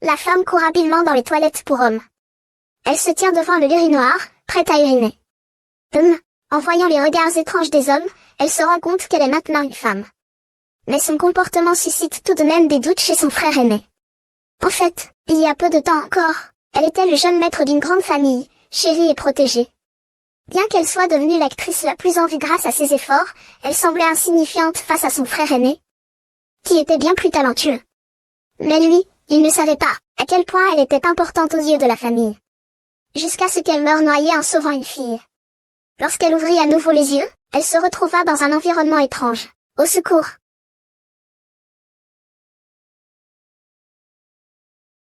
La femme court habilement dans les toilettes pour hommes. Elle se tient devant le urinoir, prête à uriner. En voyant les regards étranges des hommes, elle se rend compte qu'elle est maintenant une femme. Mais son comportement suscite tout de même des doutes chez son frère aîné. En fait, il y a peu de temps encore, elle était le jeune maître d'une grande famille, chérie et protégée. Bien qu'elle soit devenue l'actrice la plus en vue grâce à ses efforts, elle semblait insignifiante face à son frère aîné, qui était bien plus talentueux. Mais lui, il ne savait pas à quel point elle était importante aux yeux de la famille. Jusqu'à ce qu'elle meure noyée en sauvant une fille. Lorsqu'elle ouvrit à nouveau les yeux, elle se retrouva dans un environnement étrange. Au secours!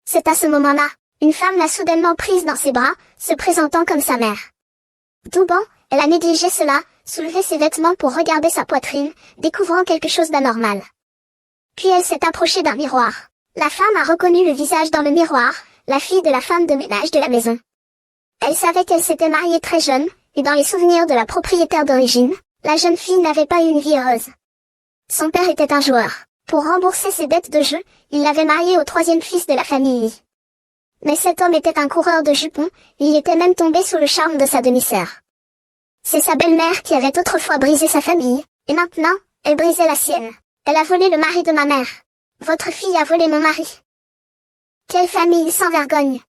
C'est à ce moment-là, une femme l'a soudainement prise dans ses bras, se présentant comme sa mère. Douban, elle a négligé cela, soulevé ses vêtements pour regarder sa poitrine, découvrant quelque chose d'anormal. Puis elle s'est approchée d'un miroir. La femme a reconnu le visage dans le miroir, la fille de la femme de ménage de la maison. Elle savait qu'elle s'était mariée très jeune, et dans les souvenirs de la propriétaire d'origine, la jeune fille n'avait pas eu une vie heureuse. Son père était un joueur. Pour rembourser ses dettes de jeu, il l'avait mariée au troisième fils de la famille. Mais cet homme était un coureur de jupons, il était même tombé sous le charme de sa demi-sœur. C'est sa belle-mère qui avait autrefois brisé sa famille, et maintenant, elle brisait la sienne. Elle a volé le mari de ma mère. Votre fille a volé mon mari. Quelle famille sans vergogne!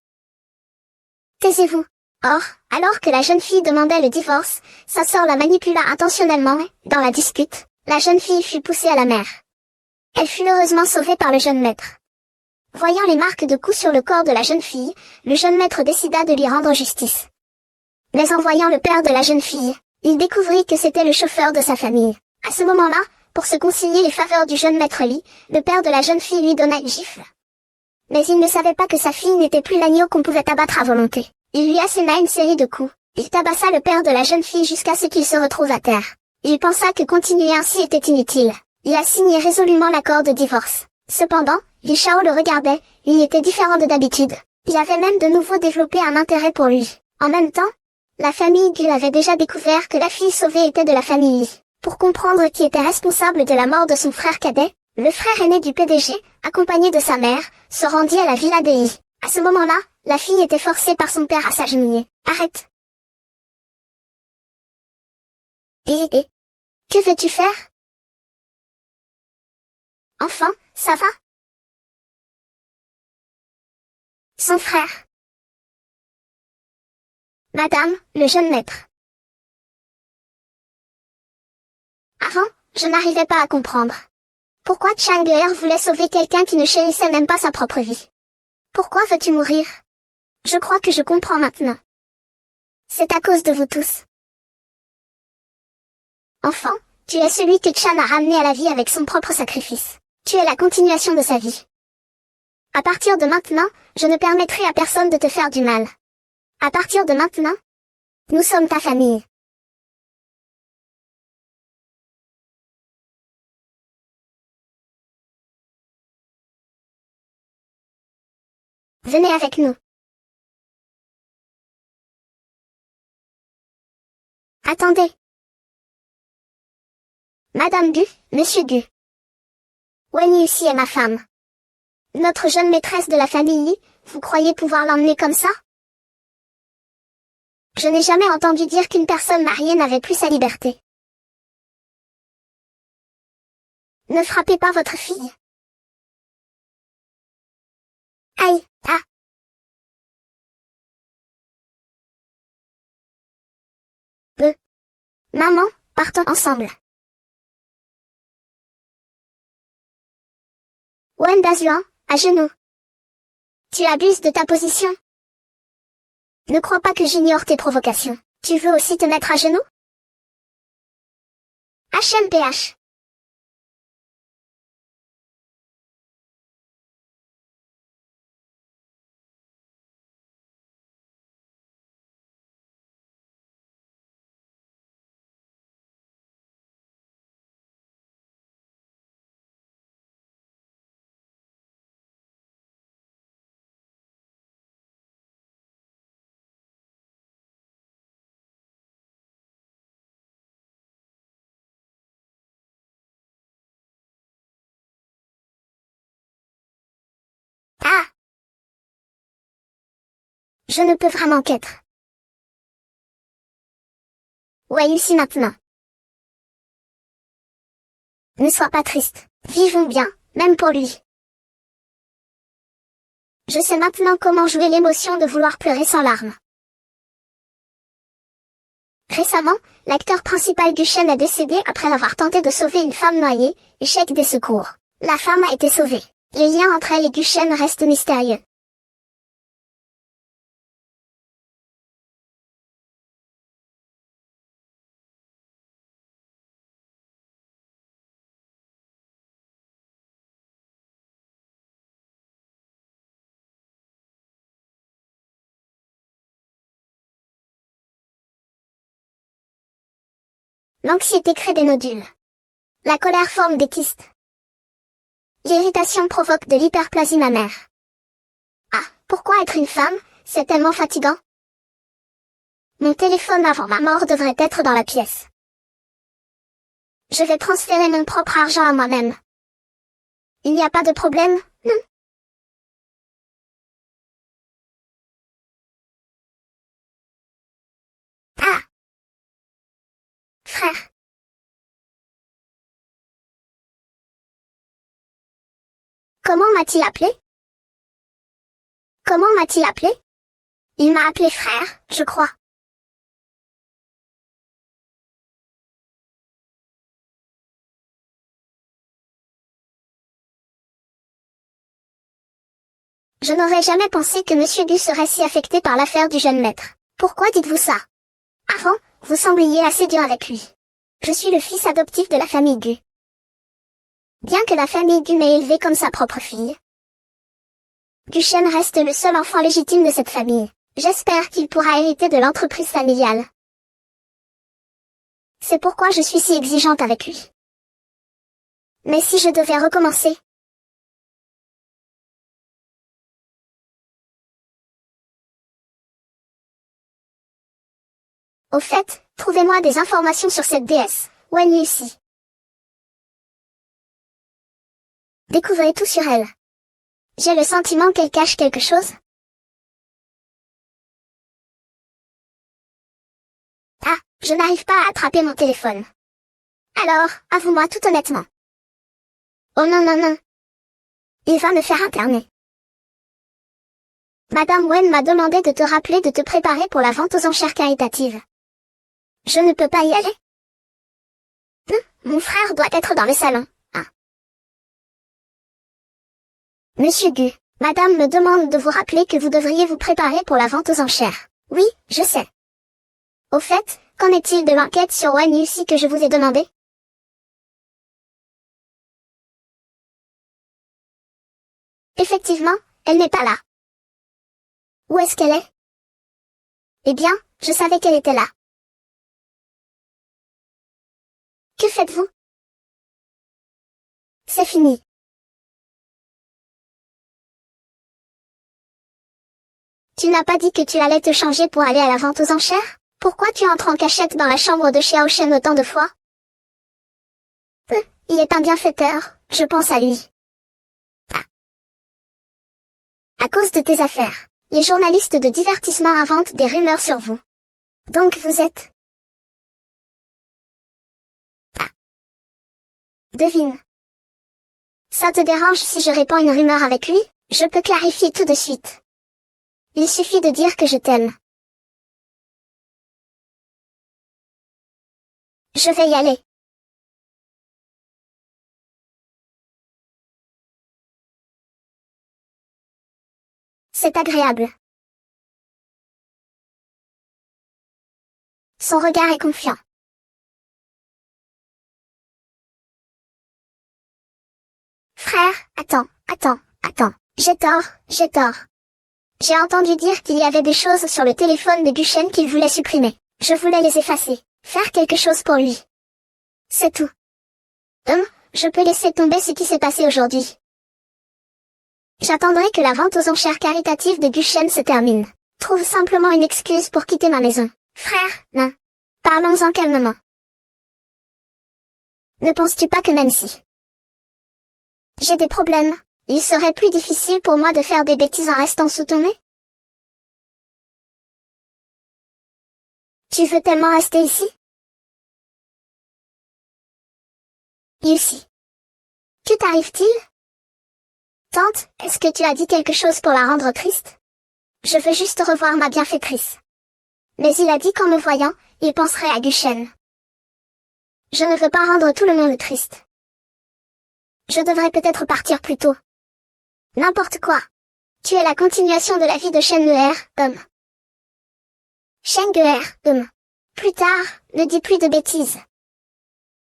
Taisez-vous. Or, alors que la jeune fille demandait le divorce, sa sœur la manipula intentionnellement et, dans la dispute, la jeune fille fut poussée à la mer. Elle fut heureusement sauvée par le jeune maître. Voyant les marques de coups sur le corps de la jeune fille, le jeune maître décida de lui rendre justice. Mais en voyant le père de la jeune fille, il découvrit que c'était le chauffeur de sa famille. À ce moment-là, pour se concilier les faveurs du jeune maître Lee, le père de la jeune fille lui donna une gifle. Mais il ne savait pas que sa fille n'était plus l'agneau qu'on pouvait abattre à volonté. Il lui asséna une série de coups. Il tabassa le père de la jeune fille jusqu'à ce qu'il se retrouve à terre. Il pensa que continuer ainsi était inutile. Il a signé résolument l'accord de divorce. Cependant, Li Shao le regardait, il était différent de d'habitude. Il avait même de nouveau développé un intérêt pour lui. En même temps, la famille Gu avait déjà découvert que la fille sauvée était de la famille Li. Pour comprendre qui était responsable de la mort de son frère cadet, le frère aîné du PDG, accompagné de sa mère, se rendit à la villa de Yi. À ce moment-là, la fille était forcée par son père à s'agenouiller. Arrête! Et que veux-tu faire? Enfant, ça va? Son frère. Madame, le jeune maître. Avant, je n'arrivais pas à comprendre. Pourquoi Chang Er voulait sauver quelqu'un qui ne chérissait même pas sa propre vie? Pourquoi veux-tu mourir? Je crois que je comprends maintenant. C'est à cause de vous tous. Enfant, tu es celui que Chan a ramené à la vie avec son propre sacrifice. Tu es la continuation de sa vie. À partir de maintenant, je ne permettrai à personne de te faire du mal. À partir de maintenant, nous sommes ta famille. Venez avec nous. Attendez. Madame Gu, Monsieur Gu. Wen Yuxi est ma femme. Notre jeune maîtresse de la famille, vous croyez pouvoir l'emmener comme ça? Je n'ai jamais entendu dire qu'une personne mariée n'avait plus sa liberté. Ne frappez pas votre fille. Aïe, ah. Maman, partons ensemble. Wen Dazuan, à genoux. Tu abuses de ta position. Ne crois pas que j'ignore tes provocations. Tu veux aussi te mettre à genoux? HMPH. Je ne peux vraiment qu'être. Ouais, ici maintenant. Ne sois pas triste. Vivons bien, même pour lui. Je sais maintenant comment jouer l'émotion de vouloir pleurer sans larmes. Récemment, l'acteur principal Guschen est décédé après avoir tenté de sauver une femme noyée, échec des secours. La femme a été sauvée. Les liens entre elle et Guschen restent mystérieux. L'anxiété crée des nodules. La colère forme des kystes. L'irritation provoque de l'hyperplasie mammaire. Ah, pourquoi être une femme, c'est tellement fatigant? Mon téléphone avant ma mort devrait être dans la pièce. Je vais transférer mon propre argent à moi-même. Il n'y a pas de problème, non? Ah! Frère. Comment m'a-t-il appelé? Comment m'a-t-il appelé? Il m'a appelé frère, je crois. Je n'aurais jamais pensé que Monsieur Gu serait si affecté par l'affaire du jeune maître. Pourquoi dites-vous ça? Avant, vous sembliez assez dur avec lui. Je suis le fils adoptif de la famille Gu. Bien que la famille Gu m'ait élevé comme sa propre fille, Guschen reste le seul enfant légitime de cette famille. J'espère qu'il pourra hériter de l'entreprise familiale. C'est pourquoi je suis si exigeante avec lui. Mais si je devais recommencer, au fait, trouvez-moi des informations sur cette déesse, Wen Yuxi. Découvrez tout sur elle. J'ai le sentiment qu'elle cache quelque chose. Ah, je n'arrive pas à attraper mon téléphone. Alors, avoue-moi tout honnêtement. Oh non non non. Il va me faire interner. Madame Wen m'a demandé de te rappeler de te préparer pour la vente aux enchères caritatives. Je ne peux pas y aller? Mon frère doit être dans le salon. Ah. Monsieur Gu, madame me demande de vous rappeler que vous devriez vous préparer pour la vente aux enchères. Oui, je sais. Au fait, qu'en est-il de l'enquête sur Wen Yuxi que je vous ai demandé? Effectivement, elle n'est pas là. Où est-ce qu'elle est? Eh bien, je savais qu'elle était là. Que faites-vous? C'est fini. Tu n'as pas dit que tu allais te changer pour aller à la vente aux enchères? Pourquoi tu entres en cachette dans la chambre de Xiao Shen autant de fois? Il est un bienfaiteur, je pense à lui. Ah. À cause de tes affaires, les journalistes de divertissement inventent des rumeurs sur vous. Donc vous êtes... Ah. Devine. Ça te dérange si je répands une rumeur avec lui? Je peux clarifier tout de suite. Il suffit de dire que je t'aime. Je vais y aller. C'est agréable. Son regard est confiant. Frère, attends. J'ai tort. J'ai entendu dire qu'il y avait des choses sur le téléphone de Guschen qu'il voulait supprimer. Je voulais les effacer. Faire quelque chose pour lui. C'est tout. Je peux laisser tomber ce qui s'est passé aujourd'hui. J'attendrai que la vente aux enchères caritatives de Guschen se termine. Trouve simplement une excuse pour quitter ma maison. Frère, non. Parlons-en calmement. Ne penses-tu pas que même si j'ai des problèmes, il serait plus difficile pour moi de faire des bêtises en restant sous ton nez? Tu veux tellement rester ici? Lucie. Que t'arrive-t-il? Tante, est-ce que tu as dit quelque chose pour la rendre triste? Je veux juste revoir ma bienfaitrice. Mais il a dit qu'en me voyant, il penserait à Guchen. Je ne veux pas rendre tout le monde triste. Je devrais peut-être partir plus tôt. N'importe quoi. Tu es la continuation de la vie de Shen-Geer, Shen-Geer, Plus tard, ne dis plus de bêtises.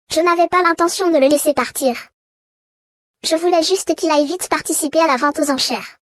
Je n'avais pas l'intention de le laisser partir. Je voulais juste qu'il aille vite participer à la vente aux enchères.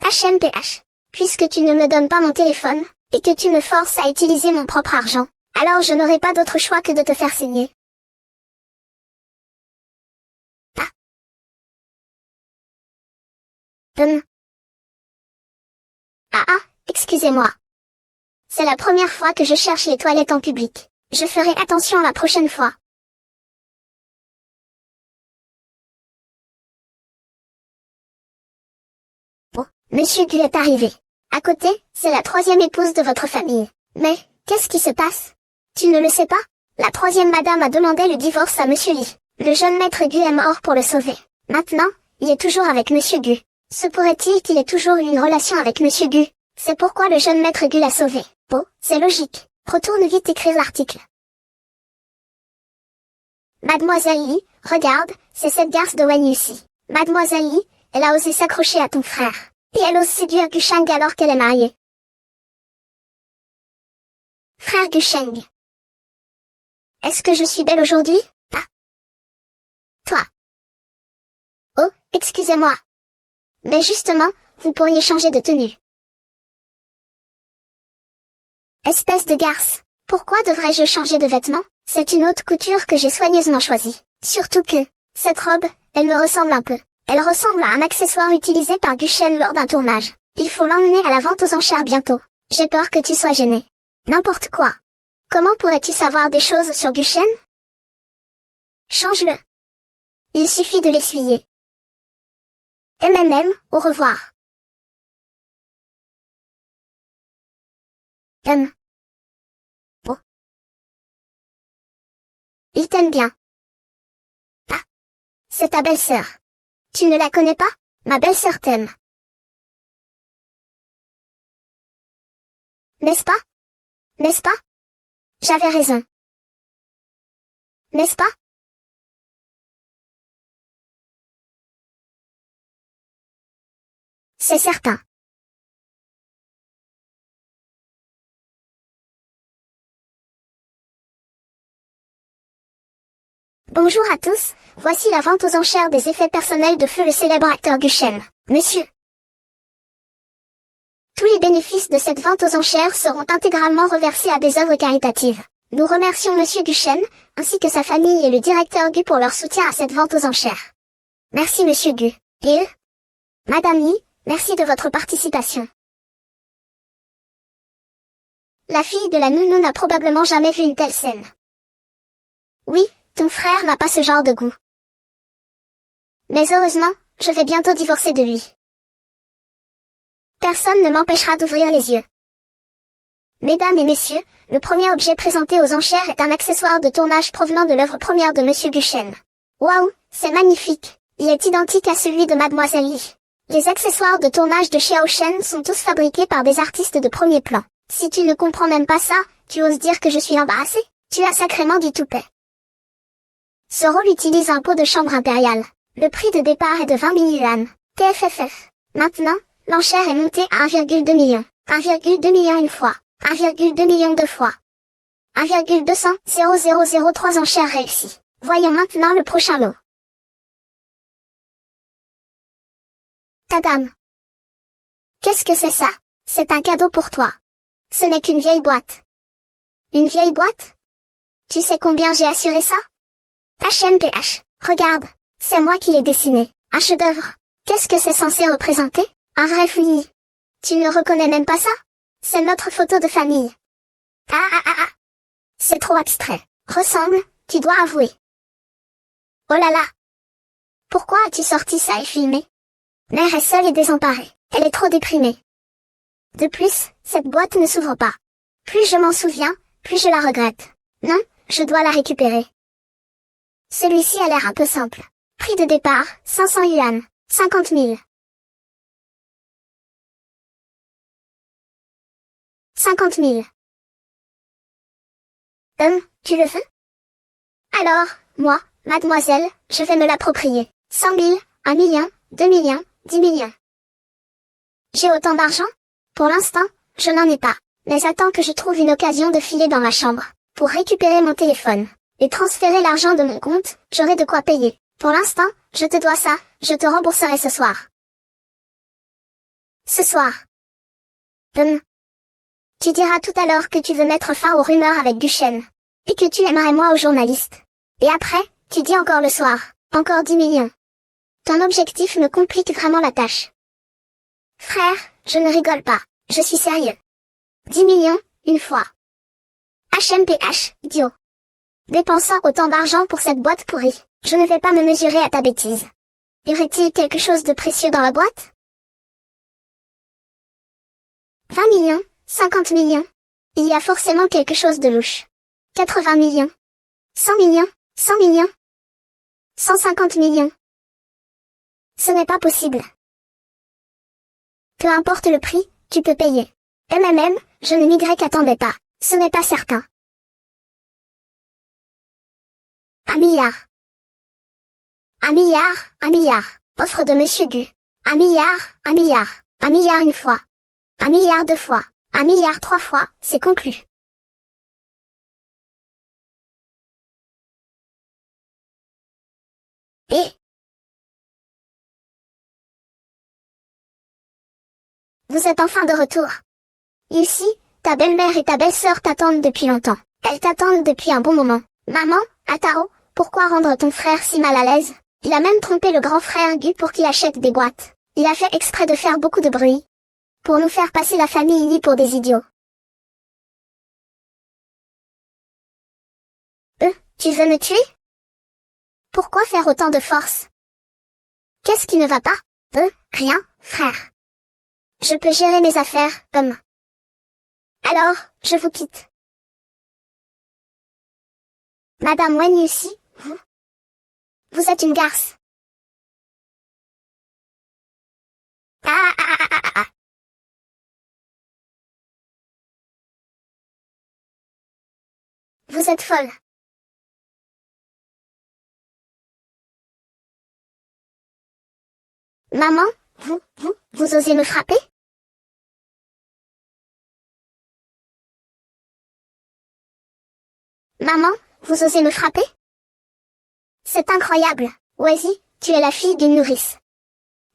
HMPH. Puisque tu ne me donnes pas mon téléphone, et que tu me forces à utiliser mon propre argent, alors je n'aurai pas d'autre choix que de te faire saigner. Ah. Excusez-moi. C'est la première fois que je cherche les toilettes en public. Je ferai attention la prochaine fois. Oh, Monsieur Gu est arrivé. À côté, c'est la troisième épouse de votre famille. Mais, qu'est-ce qui se passe? Tu ne le sais pas? La troisième madame a demandé le divorce à Monsieur Lee. Le jeune maître Gu est mort pour le sauver. Maintenant, il est toujours avec Monsieur Gu. Se pourrait-il qu'il ait toujours eu une relation avec Monsieur Gu? C'est pourquoi le jeune maître Gu l'a sauvé. Oh, c'est logique. Retourne vite écrire l'article. Mademoiselle Lee, regarde, c'est cette garce de Wen Yuxi. Mademoiselle Lee, elle a osé s'accrocher à ton frère. Et elle ose séduire Gusheng alors qu'elle est mariée. Frère Gusheng. Est-ce que je suis belle aujourd'hui? Ah. Toi. Oh, excusez-moi. Mais justement, vous pourriez changer de tenue. Espèce de garce. Pourquoi devrais-je changer de vêtements? C'est une haute couture que j'ai soigneusement choisie. Surtout que, cette robe, elle me ressemble un peu. Elle ressemble à un accessoire utilisé par Guchen lors d'un tournage. Il faut l'emmener à la vente aux enchères bientôt. J'ai peur que tu sois gêné. N'importe quoi. Comment pourrais-tu savoir des choses sur Guchen? Change-le. Il suffit de l'essuyer. Au revoir. Oh. Il t'aime bien. Ah. C'est ta belle-sœur. Tu ne la connais pas? Ma belle-sœur t'aime. N'est-ce pas? N'est-ce pas? J'avais raison. N'est-ce pas? C'est certain. Bonjour à tous, voici la vente aux enchères des effets personnels de feu le célèbre acteur Guchen. Monsieur. Tous les bénéfices de cette vente aux enchères seront intégralement reversés à des œuvres caritatives. Nous remercions Monsieur Guchen, ainsi que sa famille et le directeur Gu pour leur soutien à cette vente aux enchères. Merci Monsieur Gu. Et Madame Yi, merci de votre participation. La fille de la nounou n'a probablement jamais vu une telle scène. Oui, ton frère n'a pas ce genre de goût. Mais heureusement, je vais bientôt divorcer de lui. Personne ne m'empêchera d'ouvrir les yeux. Mesdames et messieurs, le premier objet présenté aux enchères est un accessoire de tournage provenant de l'œuvre première de Monsieur Guchen. Waouh, c'est magnifique. Il est identique à celui de Mademoiselle Lee. Les accessoires de tournage de Xiao Shen sont tous fabriqués par des artistes de premier plan. Si tu ne comprends même pas ça, tu oses dire que je suis embarrassée? Tu as sacrément du toupet. Ce rôle utilise un pot de chambre impériale. Le prix de départ est de 20 000 yuan. TFFF. Maintenant, l'enchère est montée à 1,2 million. 1,2 million une fois. 1,2 million deux fois. 1,200 enchères réussies. Voyons maintenant le prochain lot. Tadam. Qu'est-ce que c'est ça? C'est un cadeau pour toi. Ce n'est qu'une vieille boîte. Une vieille boîte? Tu sais combien j'ai assuré ça? HMPH. Regarde. C'est moi qui l'ai dessiné. Un chef-d'œuvre. Qu'est-ce que c'est censé représenter? Un vrai fouillis. Tu ne reconnais même pas ça? C'est notre photo de famille. Ah ah ah ah. C'est trop abstrait. Ressemble, tu dois avouer. Oh là là. Pourquoi as-tu sorti ça et filmé? Mère est seule et désemparée. Elle est trop déprimée. De plus, cette boîte ne s'ouvre pas. Plus je m'en souviens, plus je la regrette. Non, je dois la récupérer. Celui-ci a l'air un peu simple. Prix de départ, 500 yuan, 50 000. 50 000. Tu le veux? Alors, moi, mademoiselle, je vais me l'approprier. 100 000, 1 million, 2 millions, 10 millions. J'ai autant d'argent? Pour l'instant, je n'en ai pas. Mais j'attends que je trouve une occasion de filer dans ma chambre. Pour récupérer mon téléphone. Et transférer l'argent de mon compte, j'aurai de quoi payer. Pour l'instant, je te dois ça, je te rembourserai ce soir. Ce soir. Tu diras tout à l'heure que tu veux mettre fin aux rumeurs avec Duchesne. Et que tu aimerais moi aux journalistes. Et après, tu dis encore le soir, encore 10 millions. Ton objectif me complique vraiment la tâche. Frère, je ne rigole pas, je suis sérieux. 10 millions, une fois. HMPH, idiot. Dépensant autant d'argent pour cette boîte pourrie, je ne vais pas me mesurer à ta bêtise. Y aurait-il quelque chose de précieux dans la boîte? 20 millions, 50 millions. Il y a forcément quelque chose de louche. 80 millions. 100 millions, 100 millions. 150 millions. Ce n'est pas possible. Peu importe le prix, tu peux payer. Je ne m'y pas. Ce n'est pas certain. 1 milliard. 1 milliard, 1 milliard. Offre de Monsieur Gu. 1 milliard, 1 milliard. 1 milliard une fois. 1 milliard deux fois. 1 milliard trois fois, c'est conclu. Et vous êtes enfin de retour. Ici, ta belle-mère et ta belle-sœur t'attendent depuis longtemps. Elles t'attendent depuis un bon moment. Maman, Ataro, pourquoi rendre ton frère si mal à l'aise? Il a même trompé le grand frère Gu pour qu'il achète des boîtes. Il a fait exprès de faire beaucoup de bruit. Pour nous faire passer la famille Lee pour des idiots. Tu veux me tuer? Pourquoi faire autant de force? Qu'est-ce qui ne va pas? Rien, frère. Je peux gérer mes affaires, Alors, je vous quitte. Madame Wen Yuxi, vous êtes une garce. Ah ah ah ah ah ah. Vous êtes folle. Maman, vous osez me frapper? Maman, vous osez me frapper? C'est incroyable. Wazy, tu es la fille d'une nourrice.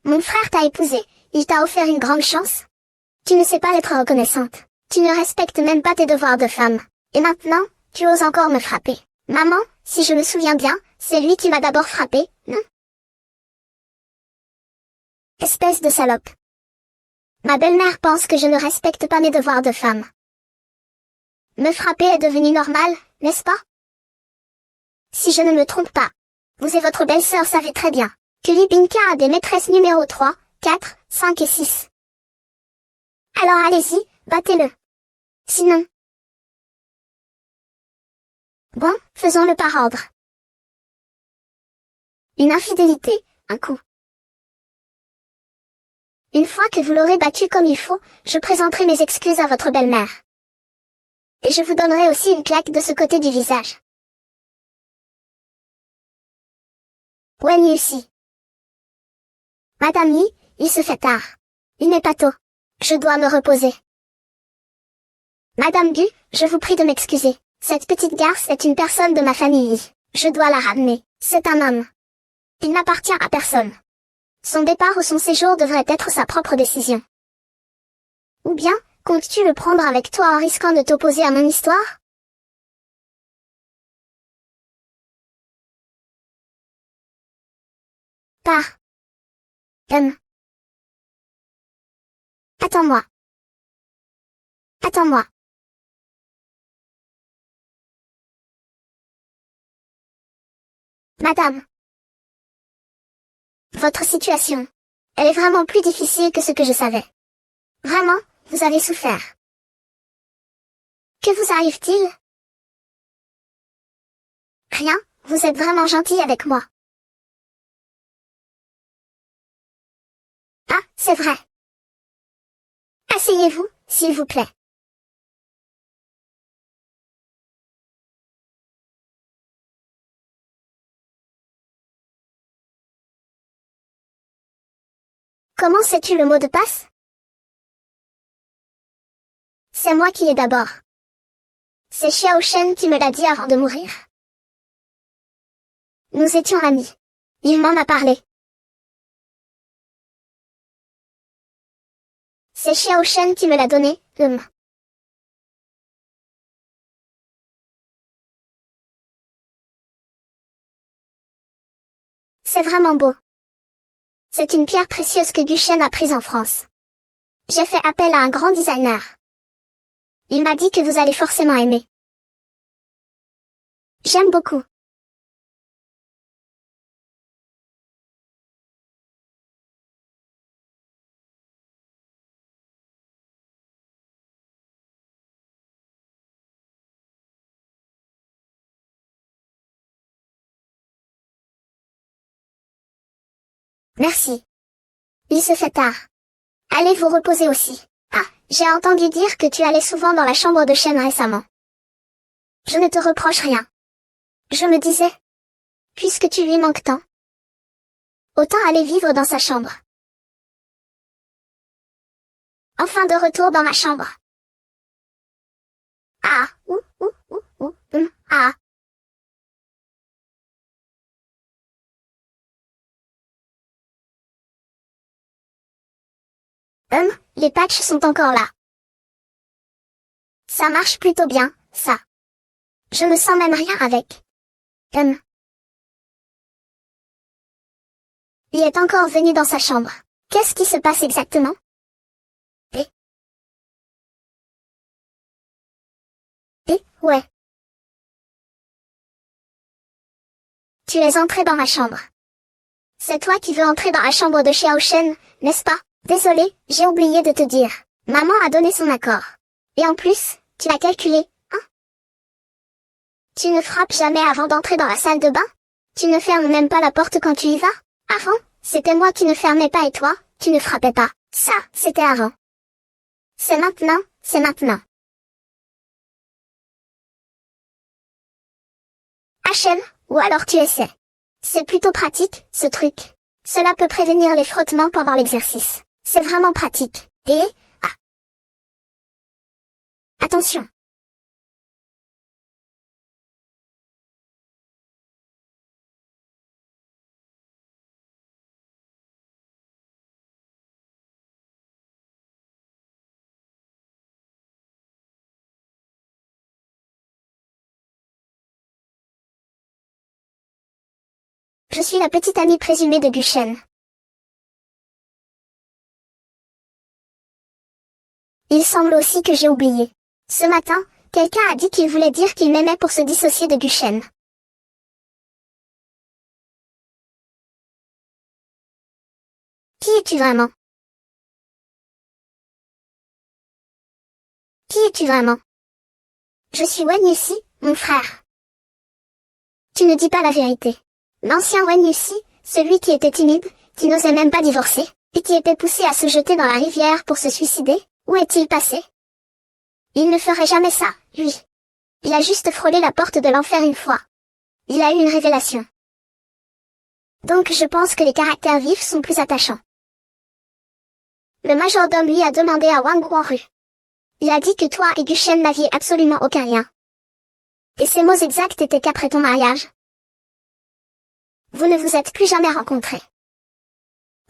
Mon frère t'a épousée, il t'a offert une grande chance. Tu ne sais pas être reconnaissante. Tu ne respectes même pas tes devoirs de femme. Et maintenant, tu oses encore me frapper. Maman, si je me souviens bien, c'est lui qui m'a d'abord frappé, non? Espèce de salope. Ma belle-mère pense que je ne respecte pas mes devoirs de femme. Me frapper est devenu normal, n'est-ce pas? Si je ne me trompe pas. Vous et votre belle-sœur savez très bien que Li Bingka a des maîtresses numéro 3, 4, 5 et 6. Alors allez-y, battez-le. Sinon... Bon, faisons-le par ordre. Une infidélité, un coup. Une fois que vous l'aurez battu comme il faut, je présenterai mes excuses à votre belle-mère. Et je vous donnerai aussi une claque de ce côté du visage. Wen Yuxi. Madame Yi, il se fait tard. Il n'est pas tôt. Je dois me reposer. Madame Gu, je vous prie de m'excuser. Cette petite garce est une personne de ma famille Yi. Je dois la ramener. C'est un homme. Il n'appartient à personne. Son départ ou son séjour devrait être sa propre décision. Ou bien, comptes-tu le prendre avec toi en risquant de t'opposer à mon histoire? Pars. Attends-moi. Attends-moi. Madame. Votre situation. Elle est vraiment plus difficile que ce que je savais. Vraiment, vous avez souffert. Que vous arrive-t-il? Rien, vous êtes vraiment gentil avec moi. Ah, c'est vrai. Asseyez-vous, s'il vous plaît. Comment sais-tu le mot de passe? C'est moi qui l'ai d'abord. C'est Xiao Shen qui me l'a dit avant de mourir. Nous étions amis. Il m'en a parlé. C'est Xiao Shen qui me l'a donné, C'est vraiment beau. C'est une pierre précieuse que Guchen a prise en France. J'ai fait appel à un grand designer. Il m'a dit que vous allez forcément aimer. J'aime beaucoup. Merci. Il se fait tard. Allez vous reposer aussi. Ah, j'ai entendu dire que tu allais souvent dans la chambre de Shen récemment. Je ne te reproche rien. Je me disais, puisque tu lui manques tant, autant aller vivre dans sa chambre. Enfin de retour dans ma chambre. Ah, ah. Les patchs sont encore là. Ça marche plutôt bien, ça. Je me sens même rien avec. Il est encore venu dans sa chambre. Qu'est-ce qui se passe exactement? Ouais. Tu es entré dans ma chambre. C'est toi qui veux entrer dans la chambre de Xiao Shen, n'est-ce pas? Désolé, j'ai oublié de te dire. Maman a donné son accord. Et en plus, tu l'as calculé, hein? Tu ne frappes jamais avant d'entrer dans la salle de bain? Tu ne fermes même pas la porte quand tu y vas? Avant, c'était moi qui ne fermais pas et toi, tu ne frappais pas. Ça, c'était avant. C'est maintenant, c'est maintenant. HM, ou alors tu essaies. C'est plutôt pratique, ce truc. Cela peut prévenir les frottements pendant l'exercice. C'est vraiment pratique. Et, ah. Attention. Je suis la petite amie présumée de Guchen. Il semble aussi que j'ai oublié. Ce matin, quelqu'un a dit qu'il voulait dire qu'il m'aimait pour se dissocier de Guchen. Qui es-tu vraiment? Qui es-tu vraiment? Je suis Wen Yuxi, mon frère. Tu ne dis pas la vérité. L'ancien Wen Yuxi, celui qui était timide, qui n'osait même pas divorcer, et qui était poussé à se jeter dans la rivière pour se suicider, où est-il passé? Il ne ferait jamais ça, lui. Il a juste frôlé la porte de l'enfer une fois. Il a eu une révélation. Donc je pense que les caractères vifs sont plus attachants. Le majordome lui a demandé à Wang Guanru. Il a dit que toi et Guchen n'aviez absolument aucun lien. Et ses mots exacts étaient qu'après ton mariage, vous ne vous êtes plus jamais rencontrés.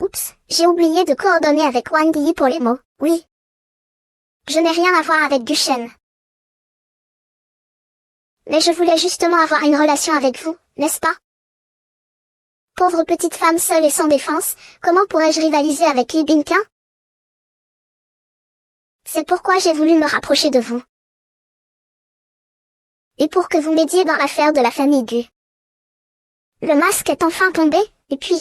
Oups, j'ai oublié de coordonner avec Wang Yi pour les mots, oui. Je n'ai rien à voir avec Guchen. Mais je voulais justement avoir une relation avec vous, n'est-ce pas? Pauvre petite femme seule et sans défense, comment pourrais-je rivaliser avec Li Binquin? C'est pourquoi j'ai voulu me rapprocher de vous. Et pour que vous m'aidiez dans l'affaire de la famille Gu. Le masque est enfin tombé, et puis...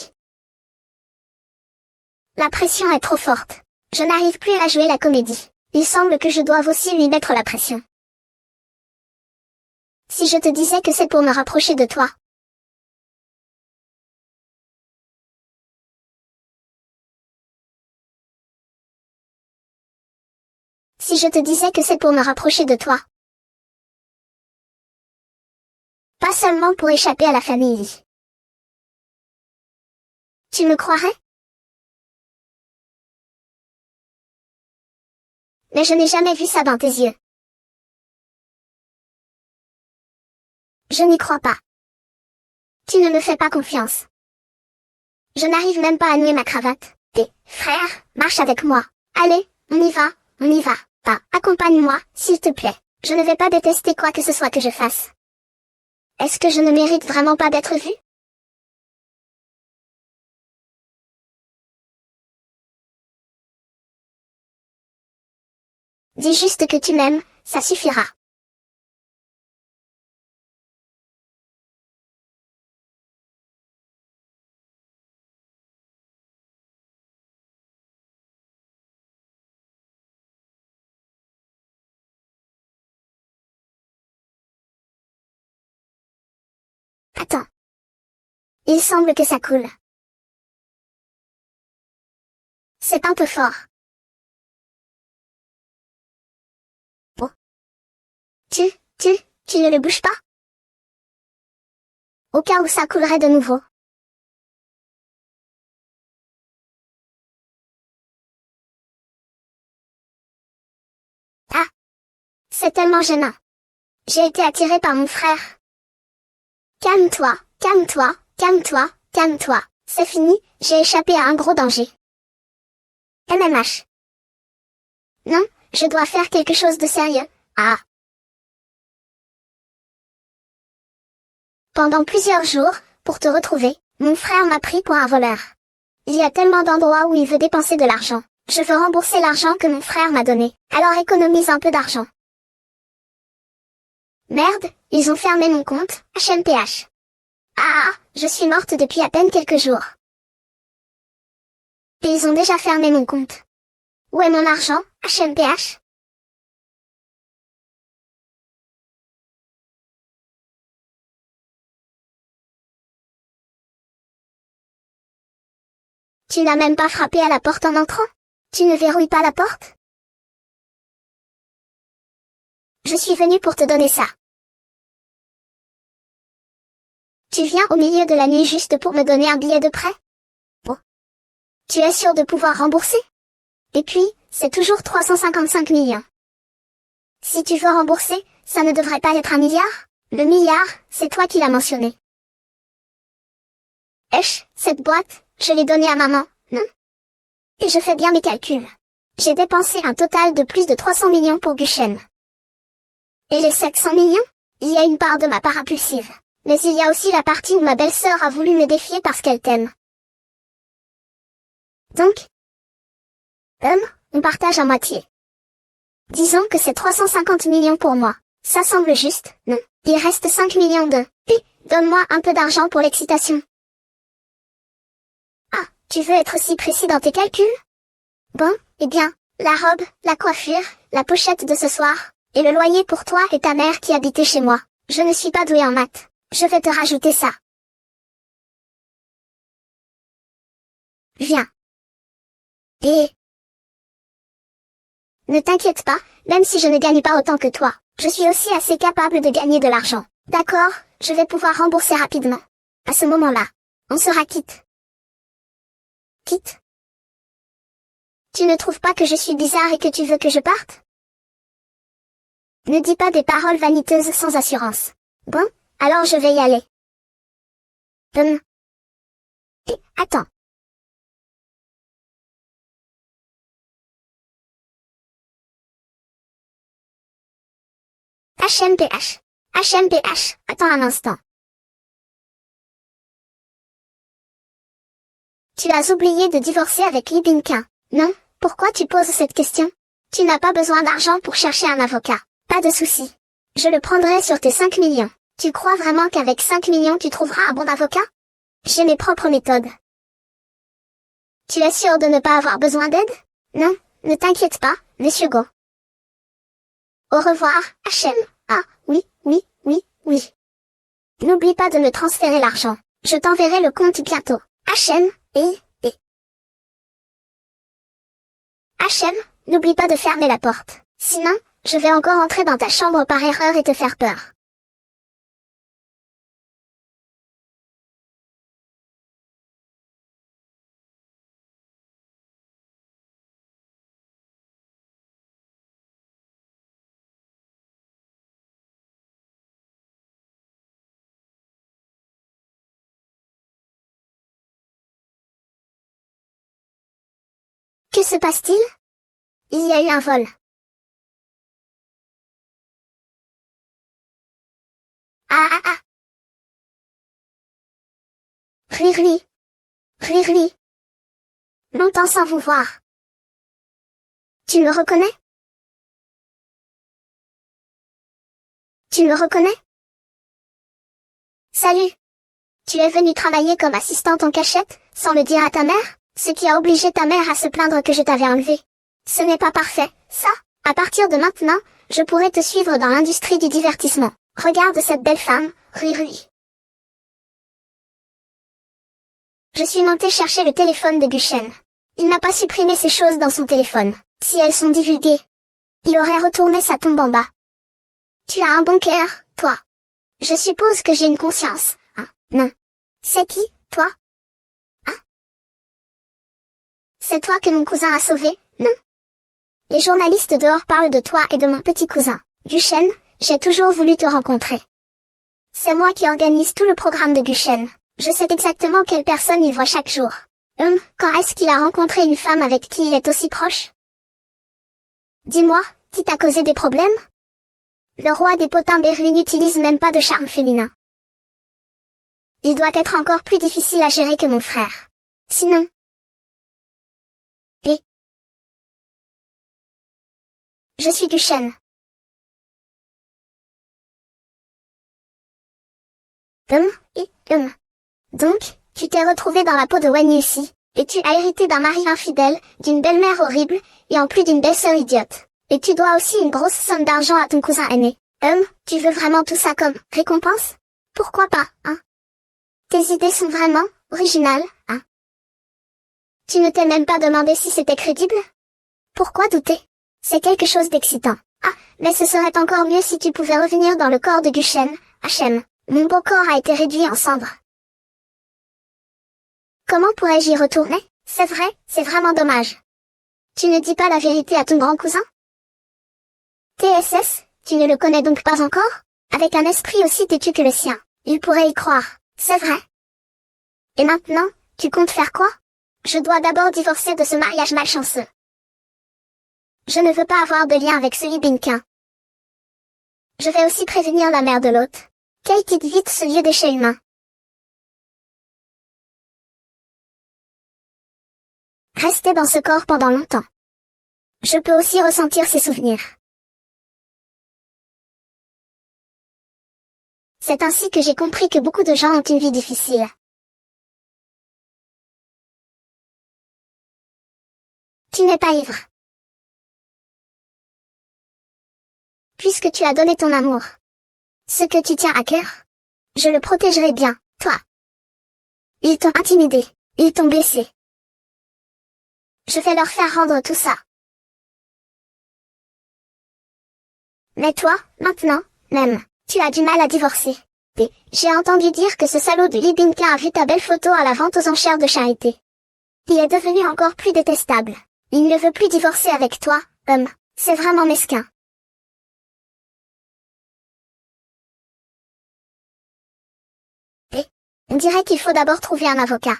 La pression est trop forte. Je n'arrive plus à jouer la comédie. Il semble que je doive aussi lui mettre la pression. Si je te disais que c'est pour me rapprocher de toi. Si je te disais que c'est pour me rapprocher de toi. Pas seulement pour échapper à la famille. Tu me croirais? Mais je n'ai jamais vu ça dans tes yeux. Je n'y crois pas. Tu ne me fais pas confiance. Je n'arrive même pas à nouer ma cravate. Tes frères, marche avec moi. Allez, on y va, on y va. Pas, accompagne-moi, s'il te plaît. Je ne vais pas détester quoi que ce soit que je fasse. Est-ce que je ne mérite vraiment pas d'être vue? Dis juste que tu m'aimes, ça suffira. Attends. Il semble que ça coule. C'est un peu fort. Bon. Tu, tu ne le bouges pas? Au cas où ça coulerait de nouveau. Ah. C'est tellement gênant. J'ai été attirée par mon frère. Calme-toi, calme-toi, calme-toi, calme-toi. C'est fini, j'ai échappé à un gros danger. MMH. Non, je dois faire quelque chose de sérieux. Ah. Pendant plusieurs jours, pour te retrouver, mon frère m'a pris pour un voleur. Il y a tellement d'endroits où il veut dépenser de l'argent. Je veux rembourser l'argent que mon frère m'a donné. Alors économise un peu d'argent. Merde, ils ont fermé mon compte, HMPH. Ah, je suis morte depuis à peine quelques jours. Et ils ont déjà fermé mon compte. Où est mon argent, HMPH? Tu n'as même pas frappé à la porte en entrant? Tu ne verrouilles pas la porte? Je suis venue pour te donner ça. Tu viens au milieu de la nuit juste pour me donner un billet de prêt? Bon. Tu es sûr de pouvoir rembourser? Et puis, c'est toujours 355 millions. Si tu veux rembourser, ça ne devrait pas être 1 milliard? Le milliard, c'est toi qui l'as mentionné. Cette boîte, je l'ai donnée à maman, non? Et je fais bien mes calculs. J'ai dépensé un total de plus de 300 millions pour Guchen. Et les 700 millions? Il y a une part de ma part impulsive. Mais il y a aussi la partie où ma belle-sœur a voulu me défier parce qu'elle t'aime. Donc, on partage à moitié. Disons que c'est 350 millions pour moi. Ça semble juste, non? Il reste 5 millions de... Puis, donne-moi un peu d'argent pour l'excitation. Ah, tu veux être si précis dans tes calculs? Bon, eh bien, la robe, la coiffure, la pochette de ce soir, et le loyer pour toi et ta mère qui habitaient chez moi. Je ne suis pas douée en maths. Je vais te rajouter ça. Viens. Et... Ne t'inquiète pas, même si je ne gagne pas autant que toi, je suis aussi assez capable de gagner de l'argent. D'accord, je vais pouvoir rembourser rapidement. À ce moment-là, on sera quitte. Quitte? Tu ne trouves pas que je suis bizarre et que tu veux que je parte? Ne dis pas des paroles vaniteuses sans assurance. Bon, alors je vais y aller. Et, attends. HMPH. HMPH, attends un instant. Tu as oublié de divorcer avec Lee Bin-Kin. Non, pourquoi tu poses cette question? Tu n'as pas besoin d'argent pour chercher un avocat. Pas de souci. Je le prendrai sur tes 5 millions. Tu crois vraiment qu'avec 5 millions tu trouveras un bon avocat? J'ai mes propres méthodes. Tu es sûr de ne pas avoir besoin d'aide? Non, ne t'inquiète pas, Monsieur Go. Au revoir, HM. Ah, oui, oui, oui, oui. N'oublie pas de me transférer l'argent. Je t'enverrai le compte bientôt. HM, et... HM, n'oublie pas de fermer la porte. Sinon, je vais encore entrer dans ta chambre par erreur et te faire peur. Que se passe-t-il? Il y a eu un vol. Ah ah ah. Riri. Riri. Longtemps sans vous voir. Tu me reconnais? Tu me reconnais? Salut. Tu es venu travailler comme assistante en cachette, sans le dire à ta mère, ce qui a obligé ta mère à se plaindre que je t'avais enlevé. Ce n'est pas parfait, ça. À partir de maintenant, je pourrai te suivre dans l'industrie du divertissement. Regarde cette belle femme, Riri. Je suis montée chercher le téléphone de Guchen. Il n'a pas supprimé ces choses dans son téléphone. Si elles sont divulguées, il aurait retourné sa tombe en bas. Tu as un bon cœur, toi. Je suppose que j'ai une conscience, hein? Non. C'est qui, toi? Hein? C'est toi que mon cousin a sauvé, non? Les journalistes dehors parlent de toi et de mon petit cousin. Guchen, j'ai toujours voulu te rencontrer. C'est moi qui organise tout le programme de Guchen. Je sais exactement quelle personne il voit chaque jour. Quand est-ce qu'il a rencontré une femme avec qui il est aussi proche? Dis-moi, qui t'a causé des problèmes? Le roi des potins Berlin n'utilise même pas de charme féminin. Il doit être encore plus difficile à gérer que mon frère. Sinon... Et... Je suis Guchen. Donc, tu t'es retrouvé dans la peau de Wen Yuxi, et tu as hérité d'un mari infidèle, d'une belle-mère horrible, et en plus d'une belle-sœur idiote. Et tu dois aussi une grosse somme d'argent à ton cousin aîné. Tu veux vraiment tout ça comme récompense? Pourquoi pas, hein? Tes idées sont vraiment originales, hein? Tu ne t'es même pas demandé si c'était crédible? Pourquoi douter? C'est quelque chose d'excitant. Ah, mais ce serait encore mieux si tu pouvais revenir dans le corps de Guchen, HM. Mon beau corps a été réduit en cendres. Comment pourrais-je y retourner? C'est vrai, c'est vraiment dommage. Tu ne dis pas la vérité à ton grand cousin? TSS, tu ne le connais donc pas encore? Avec un esprit aussi têtu que le sien, il pourrait y croire, c'est vrai. Et maintenant, tu comptes faire quoi? Je dois d'abord divorcer de ce mariage malchanceux. Je ne veux pas avoir de lien avec ce Lee Bin-Kin. Je vais aussi prévenir la mère de l'hôte. Qu'elle quitte vite ce vieux déchet humain. Rester dans ce corps pendant longtemps. Je peux aussi ressentir ses souvenirs. C'est ainsi que j'ai compris que beaucoup de gens ont une vie difficile. Tu n'es pas ivre. Puisque tu as donné ton amour. Ce que tu tiens à cœur. Je le protégerai bien, toi. Ils t'ont intimidé. Ils t'ont blessé. Je vais leur faire rendre tout ça. Mais toi, maintenant, même, tu as du mal à divorcer. Et j'ai entendu dire que ce salaud de Lee Bin-Kin a vu ta belle photo à la vente aux enchères de charité. Il est devenu encore plus détestable. Il ne veut plus divorcer avec toi, c'est vraiment mesquin. Et on dirait qu'il faut d'abord trouver un avocat.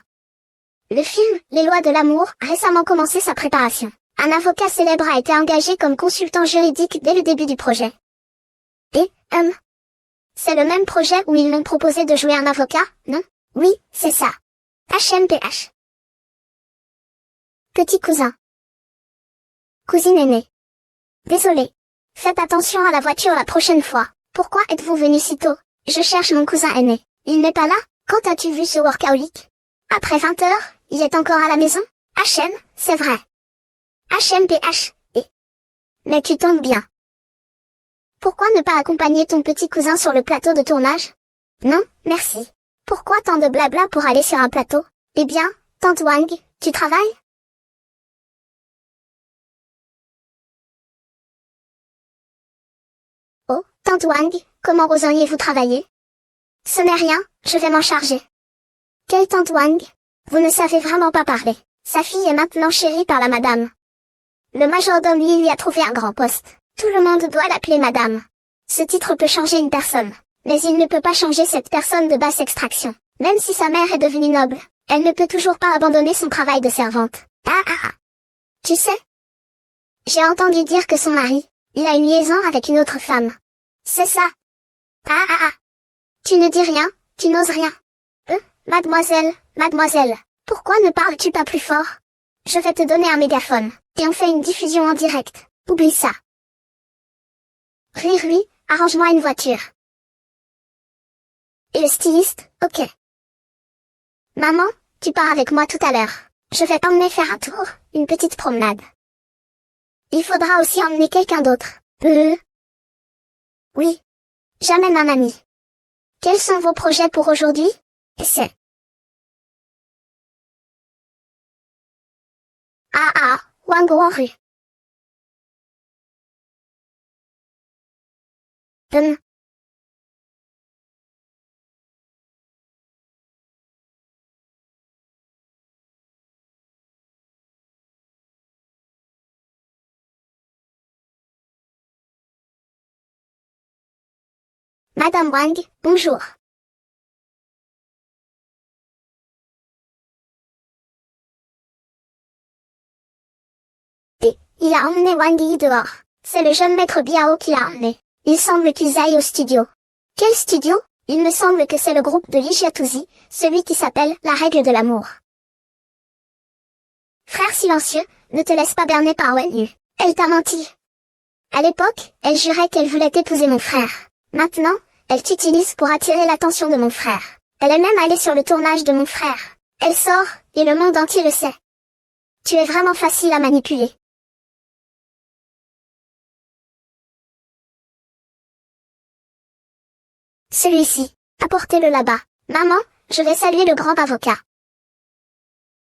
Le film, Les lois de l'amour, a récemment commencé sa préparation. Un avocat célèbre a été engagé comme consultant juridique dès le début du projet. Et, c'est le même projet où ils m'ont proposé de jouer un avocat, non? Oui, c'est ça. HMPH. Petit cousin. Cousine aînée. Désolé. Faites attention à la voiture la prochaine fois. Pourquoi êtes-vous venu si tôt? Je cherche mon cousin aîné. Il n'est pas là? Quand as-tu vu ce workaholic? Après 20 heures, il est encore à la maison? HM, c'est vrai. HMPH, et. Mais tu tombes bien. Pourquoi ne pas accompagner ton petit cousin sur le plateau de tournage? Non, merci. Pourquoi tant de blabla pour aller sur un plateau? Eh bien, tante Wang, tu travailles? Oh, tante Wang, comment oseriez-vous travailler? Ce n'est rien, je vais m'en charger. Quelle tante Wang? Vous ne savez vraiment pas parler. Sa fille est maintenant chérie par la madame. Le majordome lui a trouvé un grand poste. Tout le monde doit l'appeler madame. Ce titre peut changer une personne, mais il ne peut pas changer cette personne de basse extraction. Même si sa mère est devenue noble, elle ne peut toujours pas abandonner son travail de servante. Ah ah ah. Tu sais? J'ai entendu dire que son mari, il a une liaison avec une autre femme. C'est ça. Ah ah ah. Tu ne dis rien, tu n'oses rien. Mademoiselle, mademoiselle, pourquoi ne parles-tu pas plus fort? Je vais te donner un mégaphone, et on fait une diffusion en direct. Oublie ça. Rui, arrange-moi une voiture. Et le styliste, ok. Maman, tu pars avec moi tout à l'heure. Je vais t'emmener faire un tour, une petite promenade. Il faudra aussi emmener quelqu'un d'autre. Oui. J'amène un ami. Quels sont vos projets pour aujourd'hui? C'est. Ah ah, Wang Wanru. Madame Wang, bonjour. Et, il a emmené Wang Yi dehors. C'est le jeune maître Biao qui l'a emmené. Il semble qu'ils aillent au studio. Quel studio? Il me semble que c'est le groupe de Lijiatuzi, celui qui s'appelle La Règle de l'amour. Frère silencieux, ne te laisse pas berner par Wenyu. Elle t'a menti. À l'époque, elle jurait qu'elle voulait épouser mon frère. Maintenant, elle t'utilise pour attirer l'attention de mon frère. Elle est même allée sur le tournage de mon frère. Elle sort, et le monde entier le sait. Tu es vraiment facile à manipuler. Celui-ci. Apportez-le là-bas. Maman, je vais saluer le grand avocat.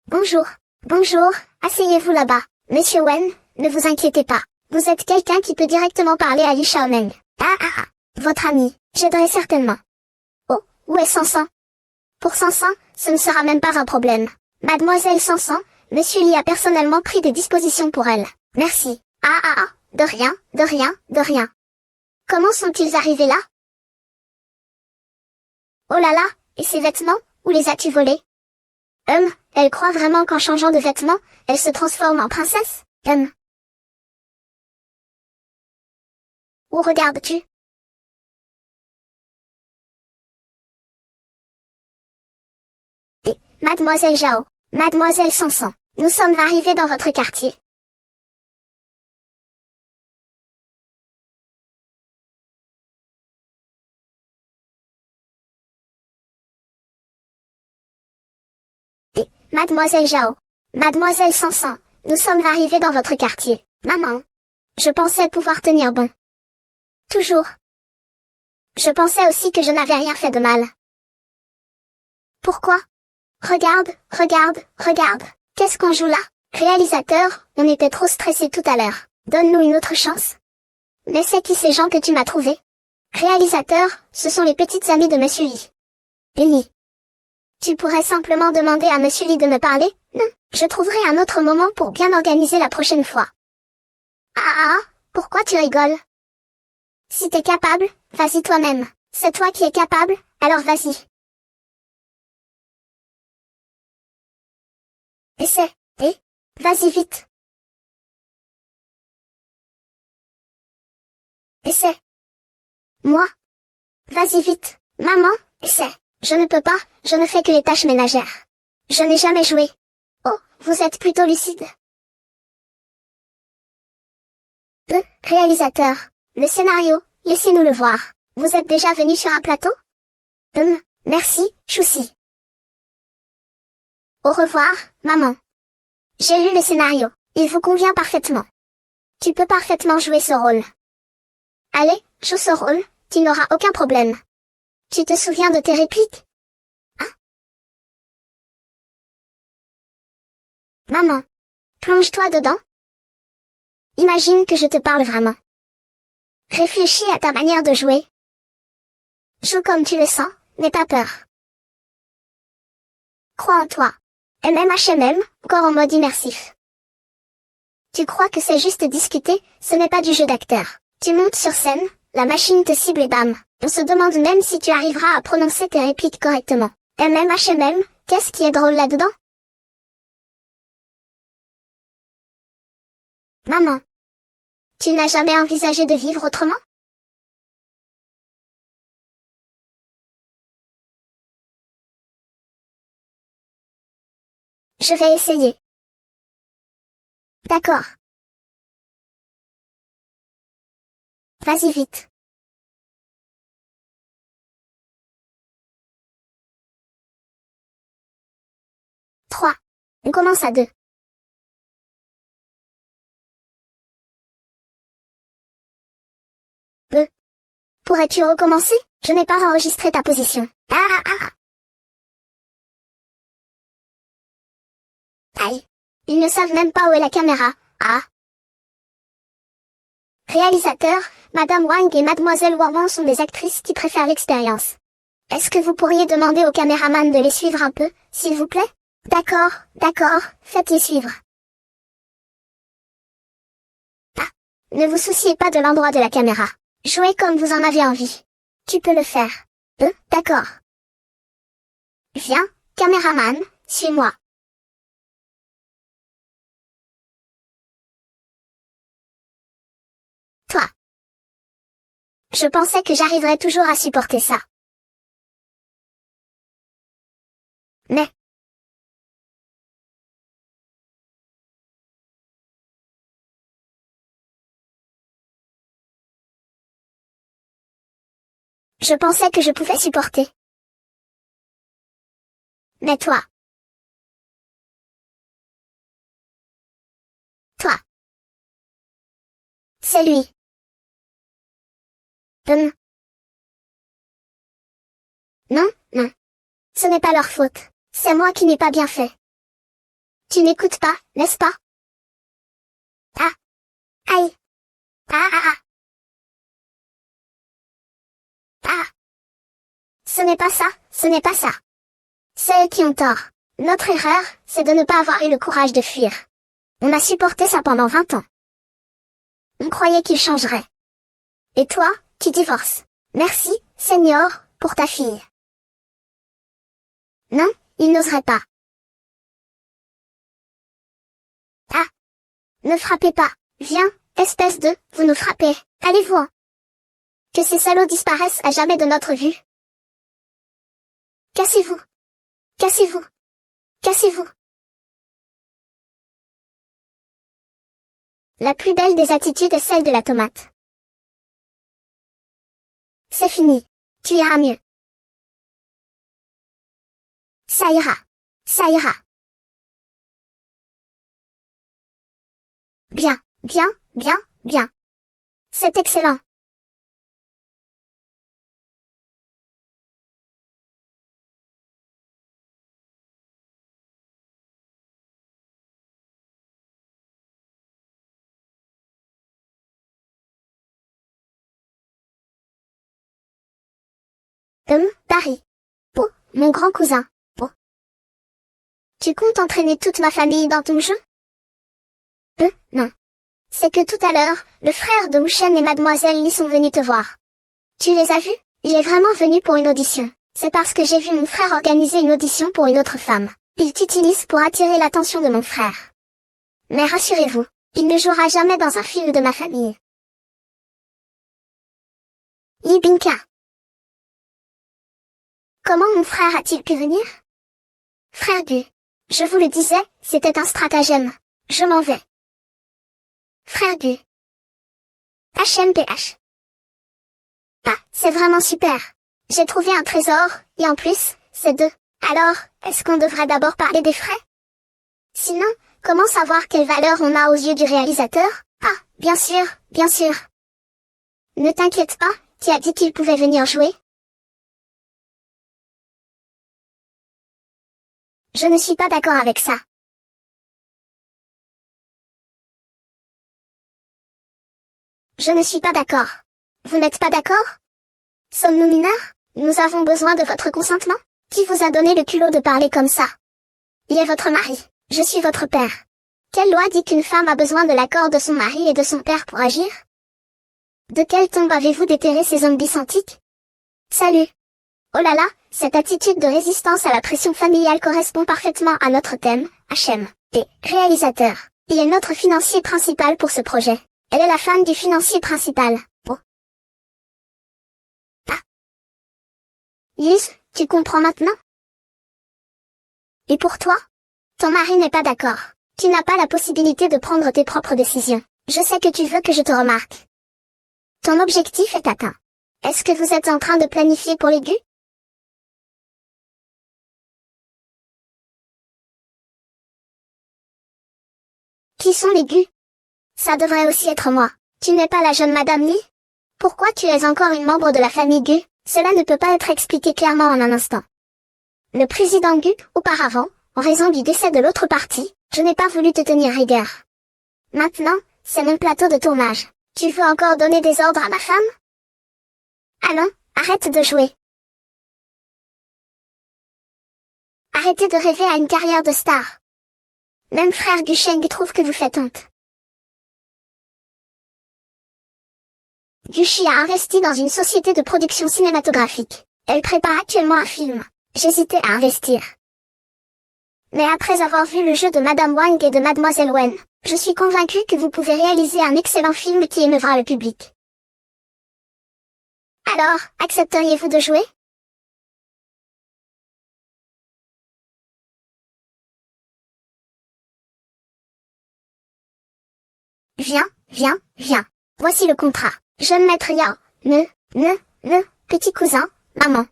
Bonjour. Bonjour, asseyez-vous là-bas. Monsieur Wen, ne vous inquiétez pas. Vous êtes quelqu'un qui peut directement parler à Li Xiaomeng. Ah ah ah. Votre ami, j'aiderai certainement. Oh, où est Sansan? Pour Sansan, ce ne sera même pas un problème. Mademoiselle Sansan, Monsieur Li a personnellement pris des dispositions pour elle. Merci. Ah ah ah, de rien, de rien, de rien. Comment sont-ils arrivés là? Oh là là, et ces vêtements, où les as-tu volés? Elle croit vraiment qu'en changeant de vêtements, elle se transforme en princesse? Où regardes-tu? Et, Mademoiselle Zhao, Mademoiselle Sansan, nous sommes arrivés dans votre quartier. Et, Mademoiselle Zhao, Mademoiselle Sansan, nous sommes arrivés dans votre quartier. Maman. Je pensais pouvoir tenir bon. Toujours. Je pensais aussi que je n'avais rien fait de mal. Pourquoi? Regarde, regarde, regarde. Qu'est-ce qu'on joue là? Réalisateur, on était trop stressés tout à l'heure. Donne-nous une autre chance. Mais c'est qui ces gens que tu m'as trouvés? Réalisateur, ce sont les petites amies de Monsieur Lee. Billy. Tu pourrais simplement demander à Monsieur Lee de me parler? Non, je trouverai un autre moment pour bien organiser la prochaine fois. Ah ah, pourquoi tu rigoles? Si t'es capable, vas-y toi-même. C'est toi qui es capable, alors vas-y. Essaie, et, vas-y vite. Essaie. Moi. Vas-y vite. Maman, essaie. Je ne peux pas, je ne fais que les tâches ménagères. Je n'ai jamais joué. Oh, vous êtes plutôt lucide. Réalisateur. Le scénario, laissez-nous le voir. Vous êtes déjà venu sur un plateau? Merci, Chouci. Au revoir, maman. J'ai lu le scénario. Il vous convient parfaitement. Tu peux parfaitement jouer ce rôle. Allez, joue ce rôle, tu n'auras aucun problème. Tu te souviens de tes répliques? Hein? Maman. Plonge-toi dedans. Imagine que je te parle vraiment. Réfléchis à ta manière de jouer. Joue comme tu le sens, n'aie pas peur. Crois en toi. MMHMM, encore en mode immersif. Tu crois que c'est juste discuter, ce n'est pas du jeu d'acteur. Tu montes sur scène, la machine te cible et bam. On se demande même si tu arriveras à prononcer tes répliques correctement. MMHMM, qu'est-ce qui est drôle là-dedans? Maman. Tu n'as jamais envisagé de vivre autrement? Je vais essayer. D'accord. Vas-y vite. Trois. On commence à deux. Pourrais-tu recommencer? Je n'ai pas enregistré ta position. Aïe. Ils ne savent même pas où est la caméra. Ah. Réalisateur, Madame Wang et Mademoiselle Warman sont des actrices qui préfèrent l'expérience. Est-ce que vous pourriez demander au caméraman de les suivre un peu, s'il vous plaît? D'accord, faites-les suivre. Ah. Ne vous souciez pas de l'endroit de la caméra. Jouez comme vous en avez envie. Tu peux le faire. D'accord. Viens, caméraman, suis-moi. Toi. Je pensais que j'arriverais toujours à supporter ça. Mais. Je pensais que je pouvais supporter. Mais toi. Toi. C'est lui. Non. Ce n'est pas leur faute. C'est moi qui n'ai pas bien fait. Tu n'écoutes pas, n'est-ce pas? Ah. Aïe. Ah. Ah. Ce n'est pas ça, ce n'est pas ça. C'est eux qui ont tort. Notre erreur, c'est de ne pas avoir eu le courage de fuir. On a supporté ça pendant 20 ans. On croyait qu'il changerait. Et toi, tu divorces. Merci, Seigneur, pour ta fille. Non, il n'oserait pas. Ah. Ne frappez pas. Viens, espèce de, vous nous frappez. Allez-vous-en. Que ces salauds disparaissent à jamais de notre vue. Cassez-vous. Cassez-vous. Cassez-vous. La plus belle des attitudes est celle de la tomate. C'est fini. Tu iras mieux. Ça ira. Ça ira. Bien. C'est excellent. Barry. Oh, mon grand cousin. Oh. Tu comptes entraîner toute ma famille dans ton jeu? Non. C'est que tout à l'heure, le frère de Mouchen et Mademoiselle Lee sont venus te voir. Tu les as vus? Il est vraiment venu pour une audition. C'est parce que j'ai vu mon frère organiser une audition pour une autre femme. Il t'utilise pour attirer l'attention de mon frère. Mais rassurez-vous, il ne jouera jamais dans un film de ma famille. Yibinka. Comment mon frère a-t-il pu venir? Frère Gu. Je vous le disais, c'était un stratagème. Je m'en vais. Frère Gu. HMPH. Ah, c'est vraiment super. J'ai trouvé un trésor, et en plus, c'est deux. Alors, est-ce qu'on devrait d'abord parler des frais? Sinon, comment savoir quelle valeur on a aux yeux du réalisateur? Ah, bien sûr, bien sûr. Ne t'inquiète pas, qui a dit qu'il pouvait venir jouer? Je ne suis pas d'accord avec ça. Je ne suis pas d'accord. Vous n'êtes pas d'accord? Sommes-nous mineurs? Nous avons besoin de votre consentement? Qui vous a donné le culot de parler comme ça? Il est votre mari. Je suis votre père. Quelle loi dit qu'une femme a besoin de l'accord de son mari et de son père pour agir? De quelle tombe avez-vous déterré ces hommes bisantiques? Salut! Oh là là, cette attitude de résistance à la pression familiale correspond parfaitement à notre thème, HM. Et, réalisateur. Il est notre financier principal pour ce projet. Elle est la femme du financier principal. Oh. Ah. Liz, tu comprends maintenant? Et pour toi? Ton mari n'est pas d'accord. Tu n'as pas la possibilité de prendre tes propres décisions. Je sais que tu veux que je te remarque. Ton objectif est atteint. Est-ce que vous êtes en train de planifier pour l'aigu? Qui sont les Gus? Ça devrait aussi être moi. Tu n'es pas la jeune Madame Lee? Pourquoi tu es encore une membre de la famille Gu? Cela ne peut pas être expliqué clairement en un instant. Le président Gu, auparavant, en raison du décès de l'autre partie, je n'ai pas voulu te tenir rigueur. Maintenant, c'est mon plateau de tournage. Tu veux encore donner des ordres à ma femme? Allons, arrête de jouer. Arrêtez de rêver à une carrière de star. Même frère Gusheng trouve que vous faites honte. Gushi a investi dans une société de production cinématographique. Elle prépare actuellement un film. J'hésitais à investir. Mais après avoir vu le jeu de Madame Wang et de Mademoiselle Wen, je suis convaincue que vous pouvez réaliser un excellent film qui émeuvra le public. Alors, accepteriez-vous de jouer? Viens, viens, viens. Voici le contrat. Jeune maître Yao, petit cousin, maman,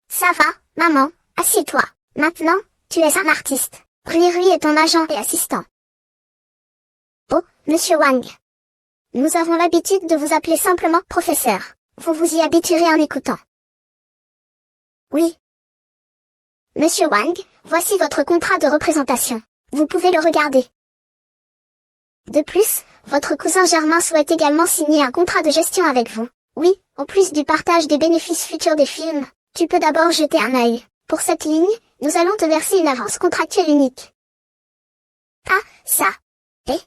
Ça va, maman, assieds-toi. Maintenant, tu es un artiste. Rui est ton agent et assistant. Oh, monsieur Wang. Nous avons l'habitude de vous appeler simplement professeur. Vous vous y habituerez en écoutant. Oui. Monsieur Wang, voici votre contrat de représentation. Vous pouvez le regarder. De plus, votre cousin Germain souhaite également signer un contrat de gestion avec vous. Oui, en plus du partage des bénéfices futurs des films, tu peux d'abord jeter un œil. Pour cette ligne, nous allons te verser une avance contractuelle unique. Ah, ça. Et?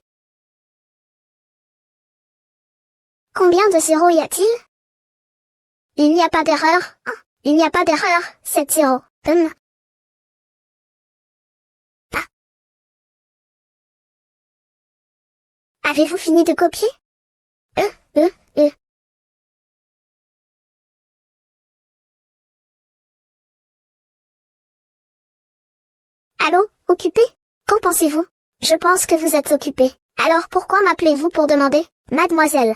Combien de zéros y a-t-il? Il n'y a pas d'erreur, hein? Il n'y a pas d'erreur, 7 zéros. Ah. Avez-vous fini de copier? euh. Allô, occupé? Qu'en pensez-vous? Je pense que vous êtes occupé. Alors pourquoi m'appelez-vous pour demander, mademoiselle?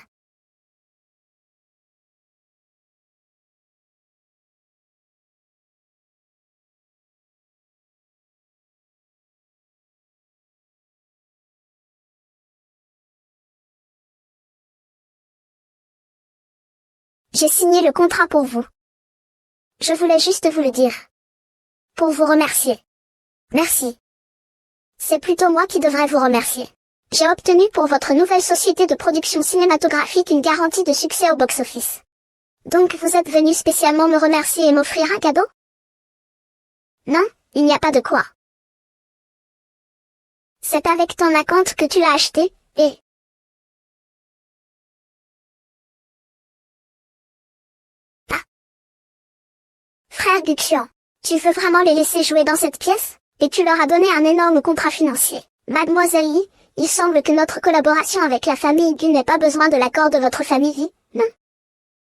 J'ai signé le contrat pour vous. Je voulais juste vous le dire. Pour vous remercier. Merci. C'est plutôt moi qui devrais vous remercier. J'ai obtenu pour votre nouvelle société de production cinématographique une garantie de succès au box-office. Donc vous êtes venu spécialement me remercier et m'offrir un cadeau? Non, il n'y a pas de quoi. C'est avec ton acompte que tu l'as acheté, et... Ah. Frère Guxian, tu veux vraiment les laisser jouer dans cette pièce? Et tu leur as donné un énorme contrat financier. Mademoiselle Yi, il semble que notre collaboration avec la famille Gu n'ait pas besoin de l'accord de votre famille Yi, non?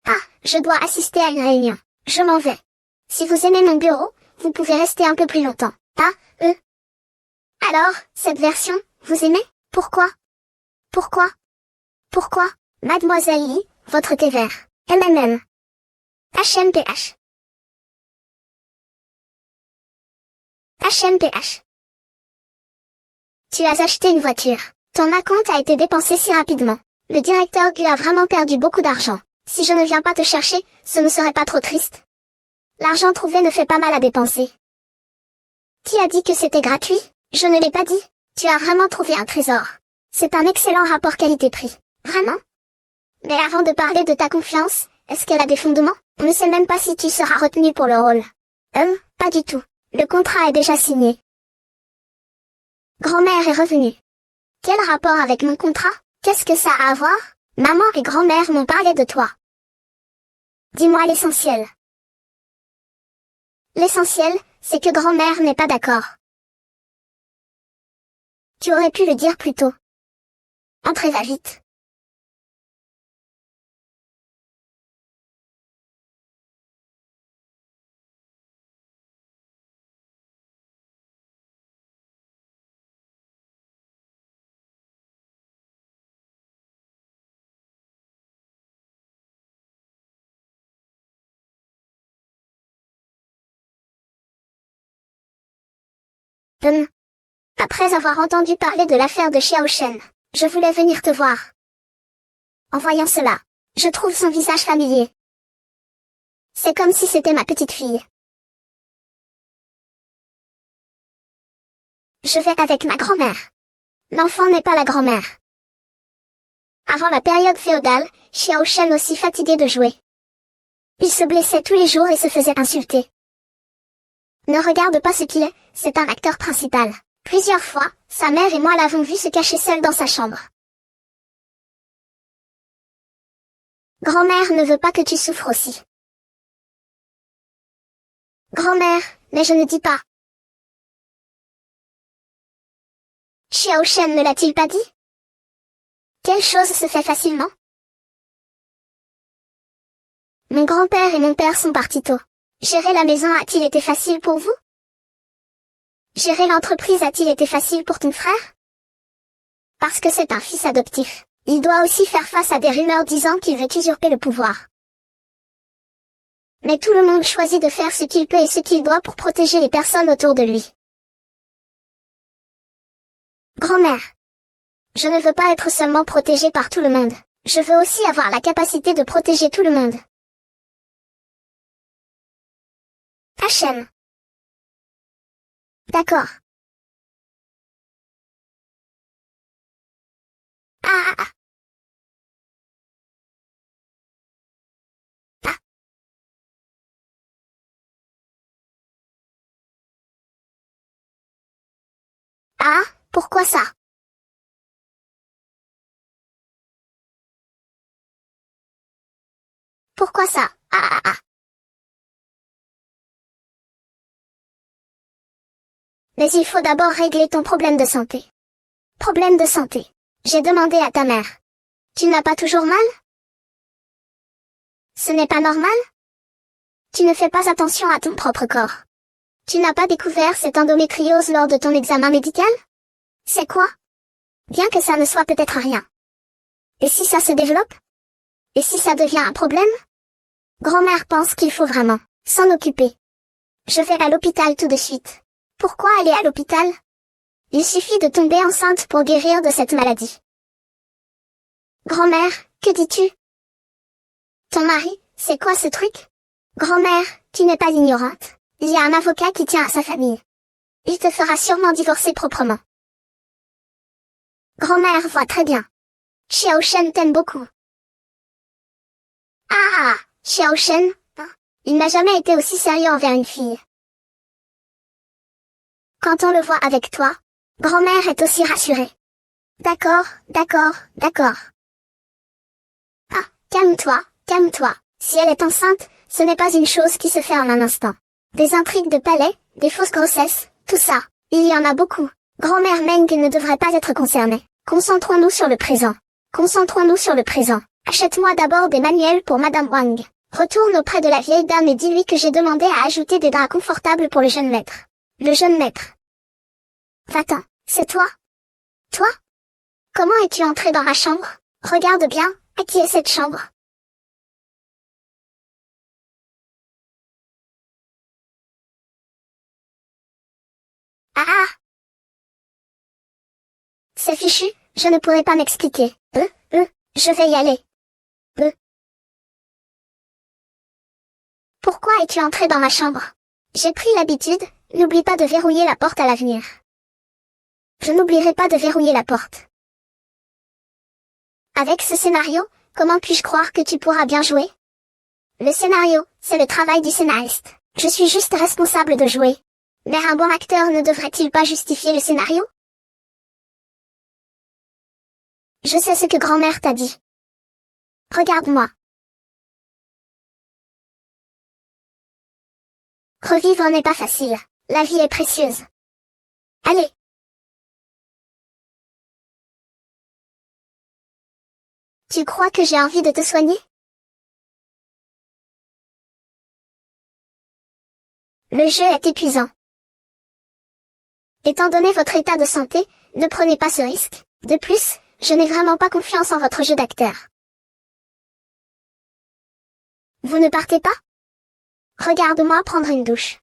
Ah, je dois assister à une réunion. Je m'en vais. Si vous aimez mon bureau, vous pouvez rester un peu plus longtemps. Ah, Alors, cette version, vous aimez? Pourquoi? Pourquoi? Pourquoi, Mademoiselle Lee, votre thé vert, MMM. HMPH. HMPH. Tu as acheté une voiture. Ton acompte a été dépensé si rapidement. Le directeur Gu a vraiment perdu beaucoup d'argent. Si je ne viens pas te chercher, ce ne serait pas trop triste. L'argent trouvé ne fait pas mal à dépenser. Qui a dit que c'était gratuit? Je ne l'ai pas dit. Tu as vraiment trouvé un trésor. C'est un excellent rapport qualité-prix. Vraiment? Mais avant de parler de ta confiance, est-ce qu'elle a des fondements? On ne sait même pas si tu seras retenu pour le rôle. Pas du tout. Le contrat est déjà signé. Grand-mère est revenue. Quel rapport avec mon contrat? Qu'est-ce que ça a à voir? Maman et grand-mère m'ont parlé de toi. Dis-moi l'essentiel. L'essentiel, c'est que grand-mère n'est pas d'accord. Tu aurais pu le dire plus tôt. Entrez, va vite. Après avoir entendu parler de l'affaire de Xiao Shen, je voulais venir te voir. En voyant cela, je trouve son visage familier. C'est comme si c'était ma petite fille. Je vais avec ma grand-mère. L'enfant n'est pas la grand-mère. Avant la période féodale, Xiao Shen aussi fatigué de jouer. Il se blessait tous les jours et se faisait insulter. Ne regarde pas ce qu'il est, c'est un acteur principal. Plusieurs fois, sa mère et moi l'avons vu se cacher seul dans sa chambre. Grand-mère ne veut pas que tu souffres aussi. Grand-mère, mais je ne dis pas. Xiao Shen ne l'a-t-il pas dit? Quelle chose se fait facilement? Mon grand-père et mon père sont partis tôt. Gérer la maison a-t-il été facile pour vous? Gérer l'entreprise a-t-il été facile pour ton frère? Parce que c'est un fils adoptif, il doit aussi faire face à des rumeurs disant qu'il veut usurper le pouvoir. Mais tout le monde choisit de faire ce qu'il peut et ce qu'il doit pour protéger les personnes autour de lui. Grand-mère. Je ne veux pas être seulement protégée par tout le monde. Je veux aussi avoir la capacité de protéger tout le monde. HM. D'accord. Ah. Ah. Ah, pourquoi ça? Pourquoi ça? Ah. Mais il faut d'abord régler ton problème de santé. Problème de santé. J'ai demandé à ta mère. Tu n'as pas toujours mal? Ce n'est pas normal? Tu ne fais pas attention à ton propre corps. Tu n'as pas découvert cette endométriose lors de ton examen médical? C'est quoi? Bien que ça ne soit peut-être rien. Et si ça se développe? Et si ça devient un problème? Grand-mère pense qu'il faut vraiment s'en occuper. Je vais à l'hôpital tout de suite. Pourquoi aller à l'hôpital? Il suffit de tomber enceinte pour guérir de cette maladie. Grand-mère, que dis-tu? Ton mari, c'est quoi ce truc? Grand-mère, tu n'es pas ignorante. Il y a un avocat qui tient à sa famille. Il te fera sûrement divorcer proprement. Grand-mère voit très bien. Xiao Shen t'aime beaucoup. Ah, Xiao Shen, il n'a jamais été aussi sérieux envers une fille. Quand on le voit avec toi, grand-mère est aussi rassurée. D'accord. Ah, calme-toi. Si elle est enceinte, ce n'est pas une chose qui se fait en un instant. Des intrigues de palais, des fausses grossesses, tout ça, il y en a beaucoup. Grand-mère Meng ne devrait pas être concernée. Concentrons-nous sur le présent. Achète-moi d'abord des manuels pour Madame Wang. Retourne auprès de la vieille dame et dis-lui que j'ai demandé à ajouter des draps confortables pour le jeune maître. Le jeune maître. Va-t'en, c'est toi? Toi? Comment es-tu entré dans ma chambre? Regarde bien, à qui est cette chambre? Ah ah! C'est fichu, je ne pourrai pas m'expliquer. Je vais y aller. Euh. Pourquoi es-tu entré dans ma chambre? J'ai pris l'habitude, n'oublie pas de verrouiller la porte à l'avenir. Je n'oublierai pas de verrouiller la porte. Avec ce scénario, comment puis-je croire que tu pourras bien jouer? Le scénario, c'est le travail du scénariste. Je suis juste responsable de jouer. Mais un bon acteur ne devrait-il pas justifier le scénario? Je sais ce que grand-mère t'a dit. Regarde-moi. Revivre n'est pas facile. La vie est précieuse. Allez. Tu crois que j'ai envie de te soigner? Le jeu est épuisant. Étant donné votre état de santé, ne prenez pas ce risque. De plus, je n'ai vraiment pas confiance en votre jeu d'acteur. Vous ne partez pas? Regarde-moi prendre une douche.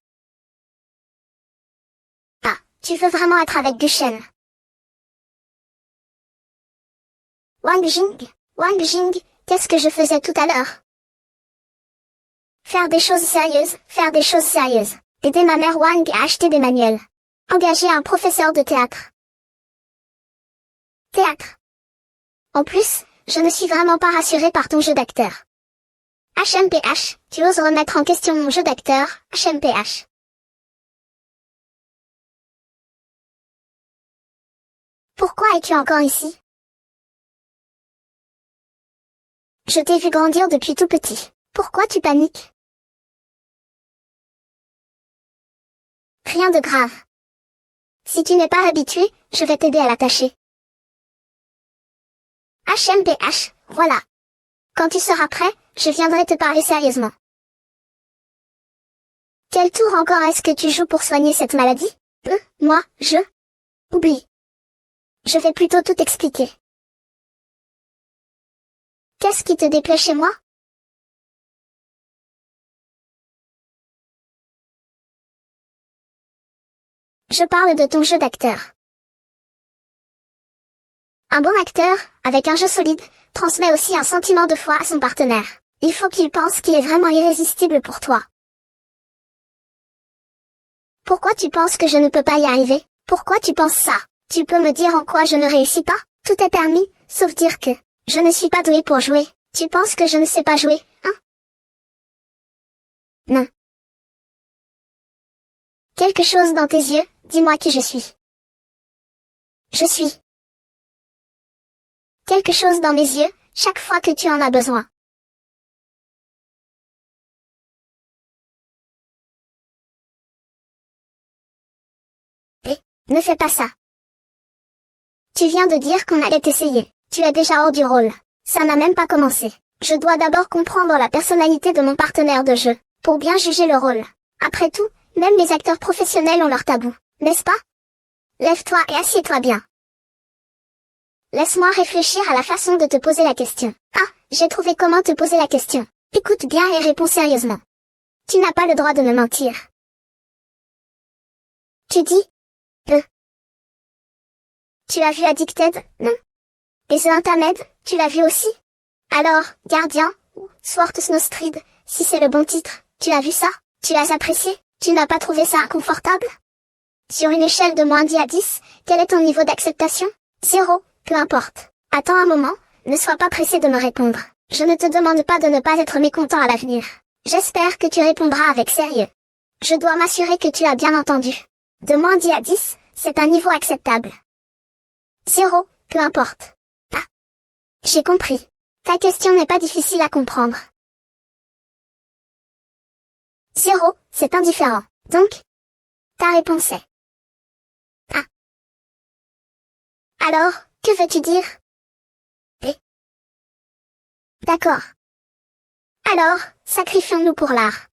Ah, tu veux vraiment être avec Guchen? Wang Jing, qu'est-ce que je faisais tout à l'heure? Faire des choses sérieuses. Aider ma mère Wang à acheter des manuels. Engager un professeur de théâtre. Théâtre. En plus, je ne suis vraiment pas rassurée par ton jeu d'acteur. HMPH, tu oses remettre en question mon jeu d'acteur, HMPH. Pourquoi es-tu encore ici? Je t'ai vu grandir depuis tout petit. Pourquoi tu paniques? Rien de grave. Si tu n'es pas habitué, je vais t'aider à l'attacher. HMPH, voilà. Quand tu seras prêt, je viendrai te parler sérieusement. Quel tour encore est-ce que tu joues pour soigner cette maladie? Moi, Oublie. Je vais plutôt tout expliquer. Qu'est-ce qui te déplaît chez moi? Je parle de ton jeu d'acteur. Un bon acteur, avec un jeu solide, transmet aussi un sentiment de foi à son partenaire. Il faut qu'il pense qu'il est vraiment irrésistible pour toi. Pourquoi tu penses que je ne peux pas y arriver? Pourquoi tu penses ça? Tu peux me dire en quoi je ne réussis pas? Tout est permis, sauf dire que je ne suis pas douée pour jouer. Tu penses que je ne sais pas jouer, hein? Non. Quelque chose dans tes yeux, dis-moi qui je suis. Je suis. Quelque chose dans mes yeux, chaque fois que tu en as besoin. Ne fais pas ça. Tu viens de dire qu'on allait t'essayer. Tu es déjà hors du rôle. Ça n'a même pas commencé. Je dois d'abord comprendre la personnalité de mon partenaire de jeu, pour bien juger le rôle. Après tout, même les acteurs professionnels ont leur tabou, n'est-ce pas? Lève-toi et assieds-toi bien. Laisse-moi réfléchir à la façon de te poser la question. Ah, j'ai trouvé comment te poser la question. Écoute bien et réponds sérieusement. Tu n'as pas le droit de me mentir. Tu dis? Tu as vu Addicted, non? Et The Untamed, tu l'as vu aussi? Alors, Gardien, ou Sword Snowstreed, si c'est le bon titre, tu as vu ça? Tu as apprécié? Tu n'as pas trouvé ça inconfortable? Sur une échelle de -10 à 10, quel est ton niveau d'acceptation? 0, peu importe. Attends un moment, ne sois pas pressé de me répondre. Je ne te demande pas de ne pas être mécontent à l'avenir. J'espère que tu répondras avec sérieux. Je dois m'assurer que tu as bien entendu. De -10 à 10, c'est un niveau acceptable. 0, peu importe. Ah. J'ai compris. Ta question n'est pas difficile à comprendre. 0, c'est indifférent. Donc, ta réponse est... Ah. Alors, que veux-tu dire? D'accord. Alors, sacrifions-nous pour l'art.